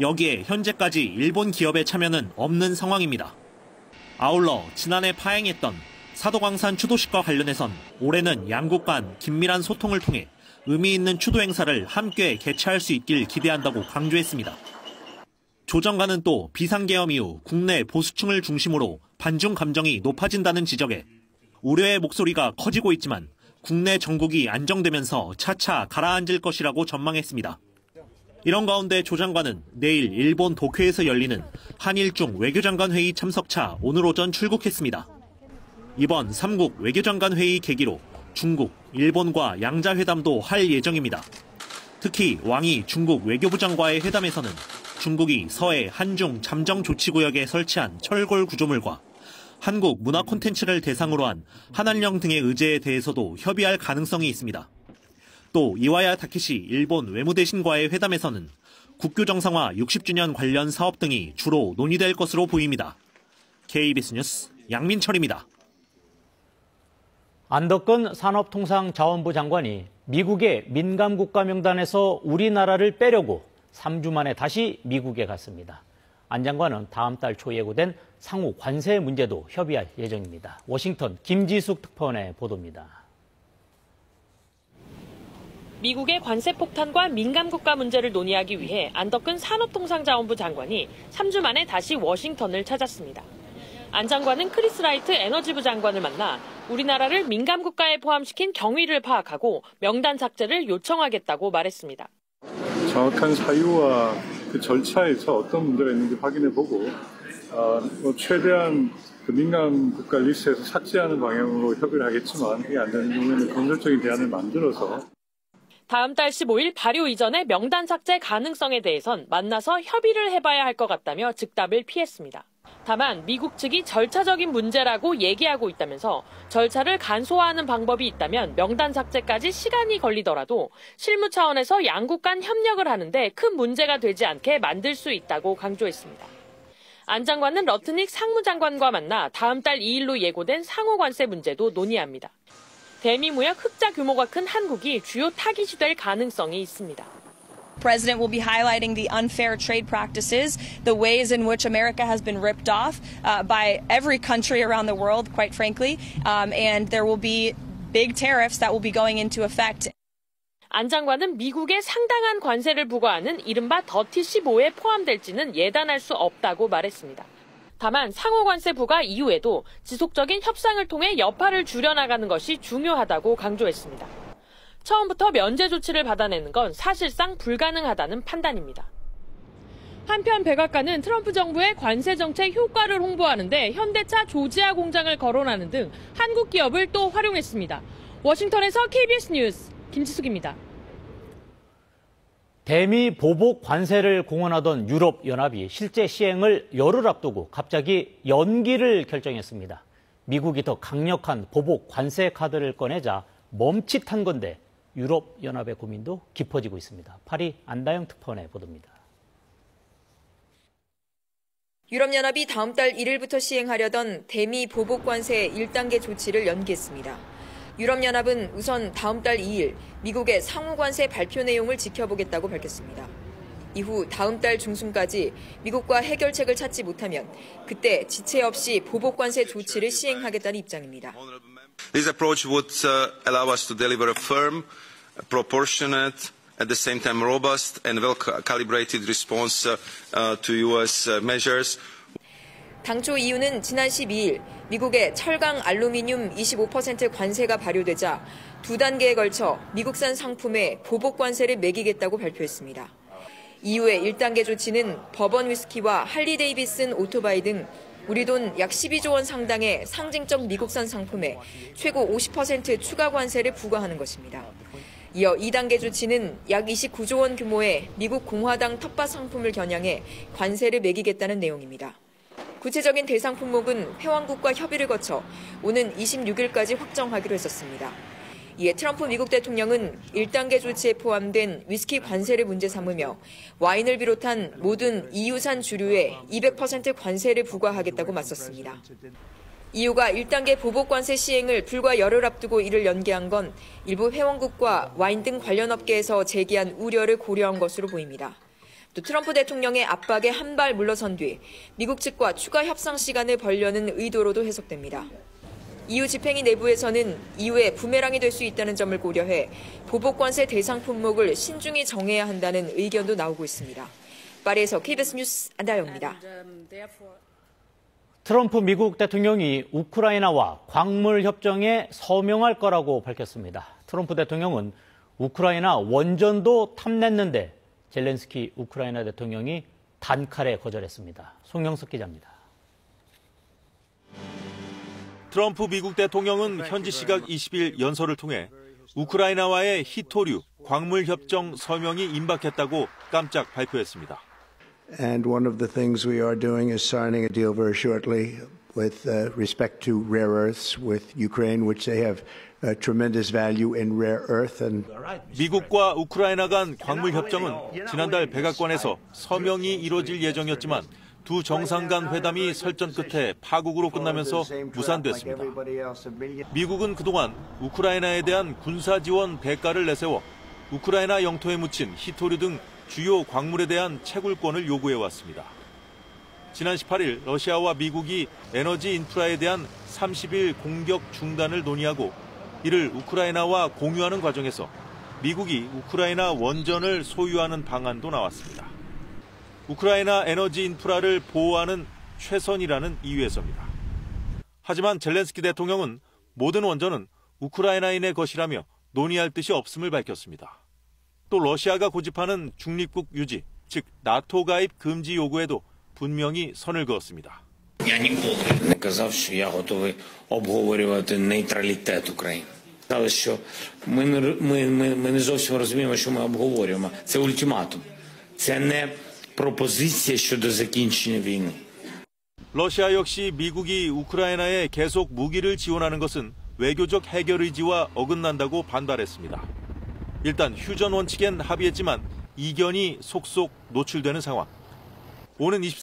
여기에 현재까지 일본 기업의 참여는 없는 상황입니다. 아울러 지난해 파행했던 사도광산 추도식과 관련해선 올해는 양국 간 긴밀한 소통을 통해 의미 있는 추도 행사를 함께 개최할 수 있길 기대한다고 강조했습니다. 조 장관은 또 비상계엄 이후 국내 보수층을 중심으로 반중 감정이 높아진다는 지적에 우려의 목소리가 커지고 있지만 국내 정국이 안정되면서 차차 가라앉을 것이라고 전망했습니다. 이런 가운데 조 장관은 내일 일본 도쿄에서 열리는 한일중 외교장관 회의 참석차 오늘 오전 출국했습니다. 이번 3국 외교장관 회의 계기로 중국, 일본과 양자회담도 할 예정입니다. 특히 왕이 중국 외교부장과의 회담에서는 중국이 서해 한중 잠정 조치구역에 설치한 철골 구조물과 한국 문화 콘텐츠를 대상으로 한 한한령 등의 의제에 대해서도 협의할 가능성이 있습니다. 또 이와야 타케시 일본 외무대신과의 회담에서는 국교 정상화 60주년 관련 사업 등이 주로 논의될 것으로 보입니다. KBS 뉴스 양민철입니다. 안덕근 산업통상자원부 장관이 미국의 민감국가 명단에서 우리나라를 빼려고 3주 만에 다시 미국에 갔습니다. 안 장관은 다음 달 초 예고된 상호 관세 문제도 협의할 예정입니다. 워싱턴 김지숙 특파원의 보도입니다. 미국의 관세 폭탄과 민감국가 문제를 논의하기 위해 안덕근 산업통상자원부 장관이 3주 만에 다시 워싱턴을 찾았습니다. 안 장관은 크리스 라이트 에너지부 장관을 만나 우리나라를 민감국가에 포함시킨 경위를 파악하고 명단 삭제를 요청하겠다고 말했습니다. 정확한 사유와 그 절차에서 어떤 문제가 있는지 확인해보고 최대한 그 민감국가 리스트에서 삭제하는 방향으로 협의를 하겠지만 그게 안 되는 경우에는 건설적인 대안을 만들어서 다음 달 15일 발효 이전에 명단 삭제 가능성에 대해선 만나서 협의를 해봐야 할 것 같다며 즉답을 피했습니다. 다만 미국 측이 절차적인 문제라고 얘기하고 있다면서 절차를 간소화하는 방법이 있다면 명단 삭제까지 시간이 걸리더라도 실무 차원에서 양국 간 협력을 하는데 큰 문제가 되지 않게 만들 수 있다고 강조했습니다. 안 장관은 러트닉 상무장관과 만나 다음 달 2일로 예고된 상호 관세 문제도 논의합니다. 대미 무역 흑자 규모가 큰 한국이 주요 타깃이 될 가능성이 있습니다. The president will be highlighting the unfair trade practices, the ways in which America has been ripped off by every country around the world, quite frankly, and there will be big tariffs that will be going into effect. 안 장관은 미국에 상당한 관세를 부과하는 이른바 더티 15에 포함될지는 예단할 수 없다고 말했습니다. 다만 상호관세 부과 이후에도 지속적인 협상을 통해 여파를 줄여나가는 것이 중요하다고 강조했습니다. 처음부터 면제 조치를 받아내는 건 사실상 불가능하다는 판단입니다. 한편 백악관은 트럼프 정부의 관세 정책 효과를 홍보하는데 현대차 조지아 공장을 거론하는 등 한국 기업을 또 활용했습니다. 워싱턴에서 KBS 뉴스 김지숙입니다. 대미 보복 관세를 공언하던 유럽연합이 실제 시행을 열흘 앞두고 갑자기 연기를 결정했습니다. 미국이 더 강력한 보복 관세 카드를 꺼내자 멈칫한 건데 유럽연합의 고민도 깊어지고 있습니다. 파리 안다영 특파원의 보도입니다. 유럽연합이 다음 달 1일부터 시행하려던 대미 보복 관세 1단계 조치를 연기했습니다. 유럽연합은 우선 다음 달 2일 미국의 상호관세 발표 내용을 지켜보겠다고 밝혔습니다. 이후 다음 달 중순까지 미국과 해결책을 찾지 못하면 그때 지체 없이 보복관세 조치를 시행하겠다는 입장입니다. This approach would allow us to deliver a firm, proportionate, at the same time robust and well-calibrated response to U.S. measures. 당초 이유는 지난 12일 미국의 철강 알루미늄 25% 관세가 발효되자 두 단계에 걸쳐 미국산 상품에 보복 관세를 매기겠다고 발표했습니다. 이후에 1단계 조치는 버번 위스키와 할리 데이비슨 오토바이 등 우리 돈 약 12조 원 상당의 상징적 미국산 상품에 최고 50% 추가 관세를 부과하는 것입니다. 이어 2단계 조치는 약 29조 원 규모의 미국 공화당 텃밭 상품을 겨냥해 관세를 매기겠다는 내용입니다. 구체적인 대상 품목은 회원국과 협의를 거쳐 오는 26일까지 확정하기로 했었습니다. 이에 트럼프 미국 대통령은 1단계 조치에 포함된 위스키 관세를 문제 삼으며 와인을 비롯한 모든 EU산 주류에 200% 관세를 부과하겠다고 맞섰습니다. EU가 1단계 보복 관세 시행을 불과 열흘 앞두고 이를 연기한 건 일부 회원국과 와인 등 관련 업계에서 제기한 우려를 고려한 것으로 보입니다. 또 트럼프 대통령의 압박에 한 발 물러선 뒤 미국 측과 추가 협상 시간을 벌려는 의도로도 해석됩니다. EU 집행위 내부에서는 이후에 부메랑이 될 수 있다는 점을 고려해 보복관세 대상 품목을 신중히 정해야 한다는 의견도 나오고 있습니다. 파리에서 KBS 뉴스 안다영입니다. 트럼프 미국 대통령이 우크라이나와 광물 협정에 서명할 거라고 밝혔습니다. 트럼프 대통령은 우크라이나 원전도 탐냈는데 젤렌스키 우크라이나 대통령이 단칼에 거절했습니다. 송영석 기자입니다. 트럼프 미국 대통령은 현지 시각 20일 연설을 통해 우크라이나와의 히토류 광물 협정 서명이 임박했다고 깜짝 발표했습니다. And one of the things we are doing is signing a deal very shortly with respect to rare earths with Ukraine, which they have tremendous value in rare earth. And 미국과 우크라이나 간 광물 협정은 지난달 백악관에서 서명이 이뤄질 예정이었지만 두 정상 간 회담이 설전 끝에 파국으로 끝나면서 무산됐습니다. 미국은 그동안 우크라이나에 대한 군사 지원 대가를 내세워 우크라이나 영토에 묻힌 히토류 등 주요 광물에 대한 채굴권을 요구해왔습니다. 지난 18일 러시아와 미국이 에너지 인프라에 대한 30일 공격 중단을 논의하고 이를 우크라이나와 공유하는 과정에서 미국이 우크라이나 원전을 소유하는 방안도 나왔습니다. 우크라이나 에너지 인프라를 보호하는 최선이라는 이유에서입니다. 하지만 젤렌스키 대통령은 모든 원전은 우크라이나인의 것이라며 논의할 뜻이 없음을 밝혔습니다. 또 러시아가 고집하는 중립국 유지, 즉 나토 가입 금지 요구에도 분명히 선을 그었습니다. Я ніколи не казав, що я готовий обговорювати нейтралітет України. Сказали, що ми не зовсім розуміємо, що ми обговорюємо. Це ультиматум. Це не пропозиція щодо закінчення війни. 러시아 역시 미국이 우크라이나에 계속 무기를 지원하는 것은 외교적 해결 의지와 어긋난다고 반발했습니다. 일단 휴전 원칙엔 합의했지만 이견이 속속 노출되는 상황. 오는 24일